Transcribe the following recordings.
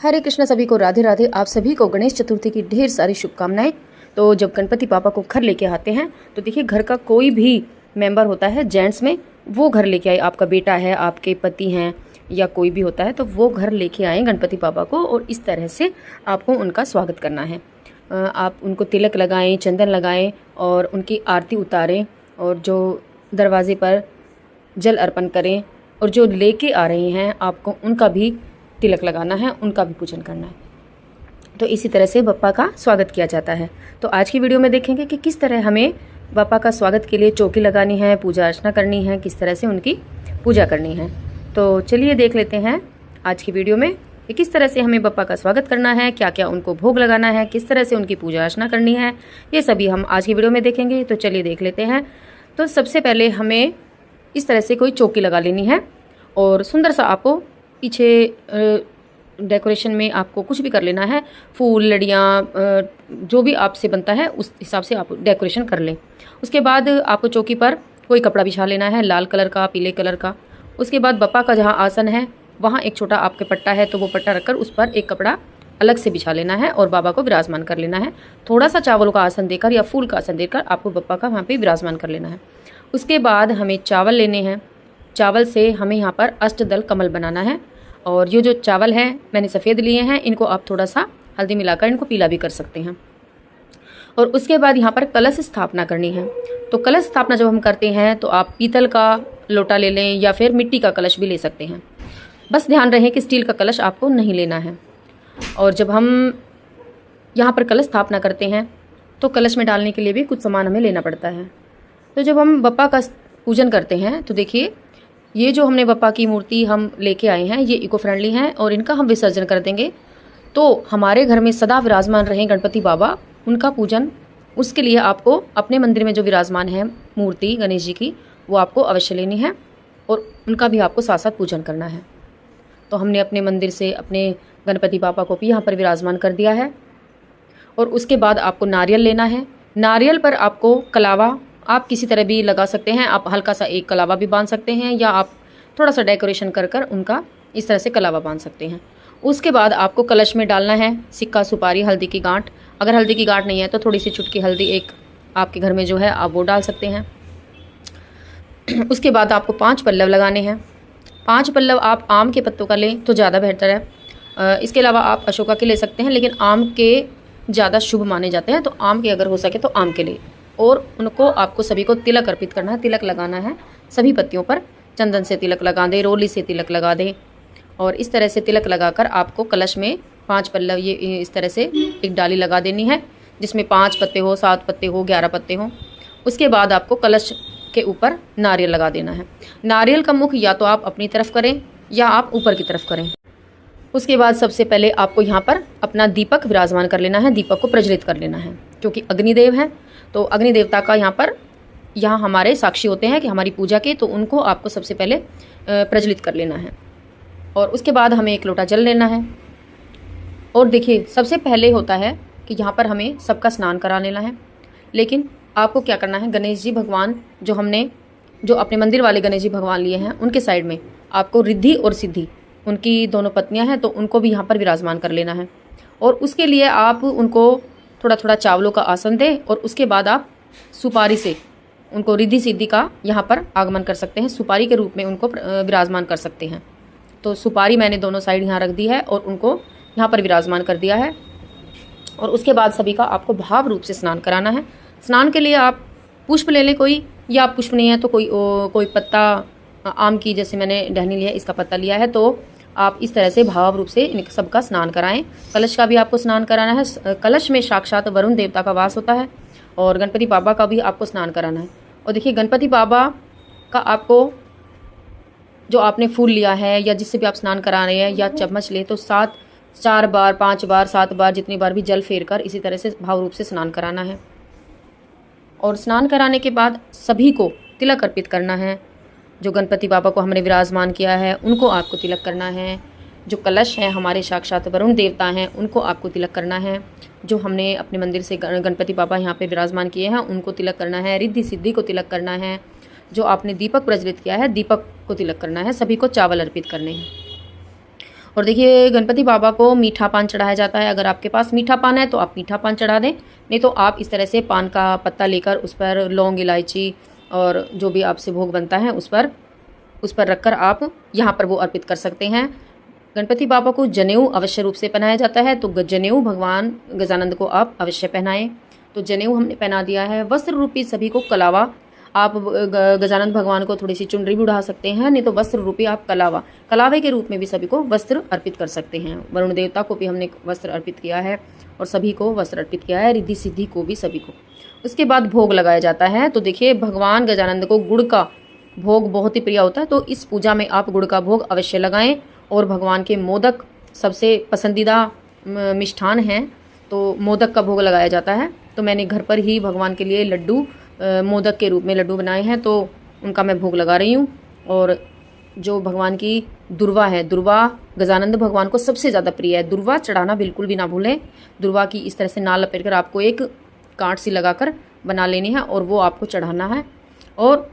हरे कृष्ण। सभी को राधे राधे। आप सभी को गणेश चतुर्थी की ढेर सारी शुभकामनाएं। तो जब गणपति पापा को घर लेके आते हैं तो देखिए, घर का कोई भी मेंबर होता है जेंट्स में, वो घर लेके आए, आपका बेटा है, आपके पति हैं, या कोई भी होता है, तो वो घर लेके आए गणपति पापा को, और इस तरह से आपको उनका स्वागत करना है। आप उनको तिलक लगाएं, चंदन लगाएं और उनकी आरती उतारें, और जो दरवाजे पर जल अर्पण करें, और जो लेके आ रहे हैं आपको उनका भी तिलक लगाना है, उनका भी पूजन करना है। तो इसी तरह से बप्पा का स्वागत किया जाता है। तो आज की वीडियो में देखेंगे कि किस तरह हमें बप्पा का स्वागत के लिए चौकी लगानी है, पूजा अर्चना करनी है, किस तरह से उनकी पूजा करनी है। तो चलिए देख लेते हैं आज की वीडियो में कि किस तरह से हमें बप्पा का स्वागत करना है, क्या क्या उनको भोग लगाना है, किस तरह से उनकी पूजा अर्चना करनी है, ये सभी हम आज की वीडियो में देखेंगे। तो चलिए देख लेते हैं। तो सबसे पहले हमें इस तरह से कोई चौकी लगा लेनी है, और सुंदर सा आपको पीछे डेकोरेशन में आपको कुछ भी कर लेना है, फूल, लड़ियाँ, जो भी आपसे बनता है उस हिसाब से आप डेकोरेशन कर लें। उसके बाद आपको चौकी पर कोई कपड़ा बिछा लेना है, लाल कलर का, पीले कलर का। उसके बाद बप्पा का जहाँ आसन है वहाँ एक छोटा आपके पट्टा है, तो वो पट्टा रखकर उस पर एक कपड़ा अलग से बिछा लेना है और बाबा को विराजमान कर लेना है। थोड़ा सा चावलों का आसन देकर या फूल का आसन देकर आपको बप्पा का वहाँ पे विराजमान कर लेना है। उसके बाद हमें चावल लेने हैं। चावल से हमें यहाँ पर अष्टदल कमल बनाना है, और ये जो चावल है मैंने सफ़ेद लिए हैं, इनको आप थोड़ा सा हल्दी मिलाकर इनको पीला भी कर सकते हैं। और उसके बाद यहाँ पर कलश स्थापना करनी है। तो कलश स्थापना जब हम करते हैं तो आप पीतल का लोटा ले लें या फिर मिट्टी का कलश भी ले सकते हैं। बस ध्यान रहे कि स्टील का कलश आपको नहीं लेना है। और जब हम यहाँ पर कलश स्थापना करते हैं तो कलश में डालने के लिए भी कुछ सामान हमें लेना पड़ता है। तो जब हम बप्पा का पूजन करते हैं तो देखिए, ये जो हमने बप्पा की मूर्ति हम लेके आए हैं, ये इको फ्रेंडली हैं और इनका हम विसर्जन कर देंगे। तो हमारे घर में सदा विराजमान रहें गणपति बाबा, उनका पूजन, उसके लिए आपको अपने मंदिर में जो विराजमान है मूर्ति गणेश जी की, वो आपको अवश्य लेनी है, और उनका भी आपको साथ साथ पूजन करना है। तो हमने अपने मंदिर से अपने गणपति बाबा को भी यहाँ पर विराजमान कर दिया है। और उसके बाद आपको नारियल लेना है। नारियल पर आपको कलावा आप किसी तरह भी लगा सकते हैं। आप हल्का सा एक कलावा भी बांध सकते हैं, या आप थोड़ा सा डेकोरेशन कर कर उनका इस तरह से कलावा बांध सकते हैं। उसके बाद आपको कलश में डालना है सिक्का, सुपारी, हल्दी की गांठ। अगर हल्दी की गांठ नहीं है तो थोड़ी सी चुटकी हल्दी एक आपके घर में जो है आप वो डाल सकते हैं। उसके बाद आपको 5 पल्लव लगाने हैं। 5 पल्लव आप आम के पत्तों का लें तो ज़्यादा बेहतर है। इसके अलावा आप अशोका के ले सकते हैं, लेकिन आम के ज़्यादा शुभ माने जाते हैं, तो आम के अगर हो सके तो आम के लिए। और उनको आपको सभी को तिलक अर्पित करना है, तिलक लगाना है सभी पत्तियों पर। चंदन से तिलक लगा दें, रोली से तिलक लगा दें, और इस तरह से तिलक लगाकर आपको कलश में 5 पल्लव ये इस तरह से एक डाली लगा देनी है, जिसमें 5 पत्ते हो, 7 पत्ते हो, 11 पत्ते हो। उसके बाद आपको कलश के ऊपर नारियल लगा देना है। नारियल का मुख या तो आप अपनी तरफ करें या आप ऊपर की तरफ करें। उसके बाद सबसे पहले आपको यहाँ पर अपना दीपक विराजमान कर लेना है, दीपक को प्रज्वलित कर लेना है, क्योंकि अग्निदेव है। तो अग्नि देवता का यहाँ हमारे साक्षी होते हैं कि हमारी पूजा के, तो उनको आपको सबसे पहले प्रज्वलित कर लेना है। और उसके बाद हमें एक लोटा जल लेना है। और देखिए, सबसे पहले होता है कि यहाँ पर हमें सबका स्नान करा लेना है। लेकिन आपको क्या करना है, गणेश जी भगवान जो अपने मंदिर वाले गणेश जी भगवान लिए हैं, उनके साइड में आपको रिद्धि और सिद्धि, उनकी दोनों पत्नियां हैं, तो उनको भी यहाँ पर विराजमान कर लेना है। और उसके लिए आप उनको थोड़ा थोड़ा चावलों का आसन दें, और उसके बाद आप सुपारी से उनको रिद्धि सिद्धि का यहाँ पर आगमन कर सकते हैं, सुपारी के रूप में उनको विराजमान कर सकते हैं। तो सुपारी मैंने दोनों साइड यहाँ रख दी है और उनको यहाँ पर विराजमान कर दिया है। और उसके बाद सभी का आपको भाव रूप से स्नान कराना है। स्नान के लिए आप पुष्प ले लें कोई, या आप पुष्प नहीं है तो कोई पत्ता, आम की जैसे मैंने टहनी लिया है, इसका पत्ता लिया है, तो आप इस तरह से भाव रूप से इन सबका स्नान कराएं। कलश का भी आपको स्नान कराना है। कलश में साक्षात वरुण देवता का वास होता है, और गणपति बाबा का भी आपको स्नान कराना है। और देखिए, गणपति बाबा का आपको जो आपने फूल लिया है या जिससे भी आप स्नान करा रहे हैं, या चम्मच ले, तो 4 बार, 5 बार, 7 बार, जितनी बार भी जल फेर कर इसी तरह से भाव रूप से स्नान कराना है। और स्नान कराने के बाद सभी को तिलक अर्पित करना है। जो गणपति बाबा को हमने विराजमान किया है उनको आपको तिलक करना है। जो कलश है हमारे साक्षात वरुण देवता हैं, उनको आपको तिलक करना है। जो हमने अपने मंदिर से गणपति बाबा यहाँ पे विराजमान किए हैं, उनको तिलक करना है। रिद्धि सिद्धि को तिलक करना है। जो आपने दीपक प्रज्वलित किया है, दीपक को तिलक करना है। सभी को चावल अर्पित करने हैं। और देखिए गणपति बाबा को मीठा पान चढ़ाया जाता है। अगर आपके पास मीठा पान है तो आप मीठा पान चढ़ा दें, नहीं तो आप इस तरह से पान का पत्ता लेकर उस पर लौंग, इलायची और जो भी आपसे भोग बनता है उस पर रखकर आप यहाँ पर वो अर्पित कर सकते हैं। गणपति बाबा को जनेऊ अवश्य रूप से पहनाया जाता है, तो जनेऊ भगवान गजानंद को आप अवश्य पहनाएं। तो जनेऊ हमने पहना दिया है। वस्त्र रूपी सभी को कलावा, आप गजानंद भगवान को थोड़ी सी चुनरी भी उड़ा सकते हैं, नहीं तो वस्त्र रूपी आप कलावे के रूप में भी सभी को वस्त्र अर्पित कर सकते हैं। वरुण देवता को भी हमने वस्त्र अर्पित किया है और सभी को वस्त्र अर्पित किया है, रिद्धि सिद्धि को भी सभी को। उसके बाद भोग लगाया जाता है। तो देखिए भगवान गजानंद को गुड़ का भोग बहुत ही प्रिय होता है, तो इस पूजा में आप गुड़ का भोग अवश्य लगाएं। और भगवान के मोदक सबसे पसंदीदा मिष्ठान हैं, तो मोदक का भोग लगाया जाता है। तो मैंने घर पर ही भगवान के लिए लड्डू मोदक के रूप में लड्डू बनाए हैं, तो उनका मैं भोग लगा रही हूँ। और जो भगवान की दुर्वा है, दुर्वा गजानंद भगवान को सबसे ज़्यादा प्रिय है। दुर्वा चढ़ाना बिल्कुल भी ना भूलें। दुर्वा की इस तरह से नाल लपेट कर आपको एक कांट सी लगाकर बना लेनी है और वो आपको चढ़ाना है। और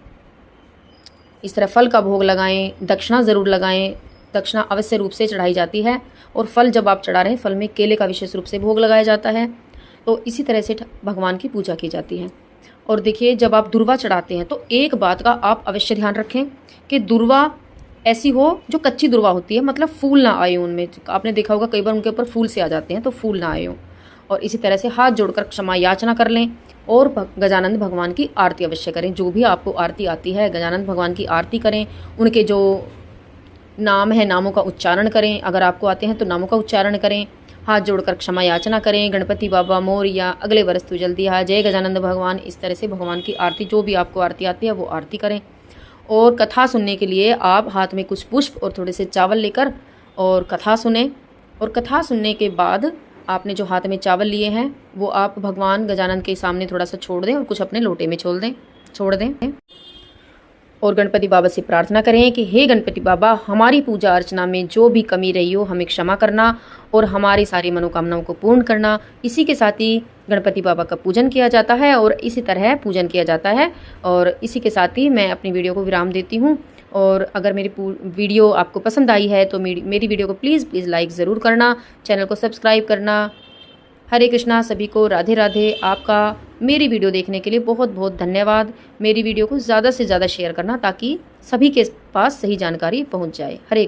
इस तरह फल का भोग लगाएं, दक्षिणा ज़रूर लगाएं। दक्षिणा अवश्य रूप से चढ़ाई जाती है। और फल जब आप चढ़ा रहे हैं, फल में केले का विशेष रूप से भोग लगाया जाता है। तो इसी तरह से भगवान की पूजा की जाती है। और देखिए जब आप दुर्वा चढ़ाते हैं तो एक बात का आप अवश्य ध्यान रखें कि दुर्वा ऐसी हो जो कच्ची दुर्वा होती है, मतलब फूल ना आए उनमें। आपने देखा होगा कई बार उनके ऊपर फूल से आ जाते हैं, तो फूल ना आए हों। और इसी तरह से हाथ जोड़कर क्षमा याचना कर लें और गजानंद भगवान की आरती अवश्य करें। जो भी आपको आरती आती है, गजानंद भगवान की आरती करें। उनके जो नाम है, नामों का उच्चारण करें। अगर आपको आते हैं तो नामों का उच्चारण करें। हाथ जोड़कर क्षमा याचना करें। गणपति बाबा मोरया, अगले वर्ष तू जल्दी आ, जय गजानंद भगवान। इस तरह से भगवान की आरती, जो भी आपको आरती आती है वो आरती करें। और कथा सुनने के लिए आप हाथ में कुछ पुष्प और थोड़े से चावल लेकर और कथा सुने। और कथा सुनने के बाद आपने जो हाथ में चावल लिए हैं वो आप भगवान गजानंद के सामने थोड़ा सा छोड़ दें और कुछ अपने लोटे में छोड़ दें। और गणपति बाबा से प्रार्थना करें कि हे गणपति बाबा, हमारी पूजा अर्चना में जो भी कमी रही हो हमें क्षमा करना और हमारी सारी मनोकामनाओं को पूर्ण करना। इसी के साथ ही गणपति बाबा का पूजन किया जाता है और इसी तरह पूजन किया जाता है। और इसी के साथ ही मैं अपनी वीडियो को विराम देती हूँ। और अगर मेरी वीडियो आपको पसंद आई है तो मेरी वीडियो को प्लीज़ लाइक ज़रूर करना, चैनल को सब्सक्राइब करना। हरे कृष्णा, सभी को राधे राधे। आपका मेरी वीडियो देखने के लिए बहुत बहुत धन्यवाद। मेरी वीडियो को ज़्यादा से ज़्यादा शेयर करना ताकि सभी के पास सही जानकारी पहुंच जाए। हरे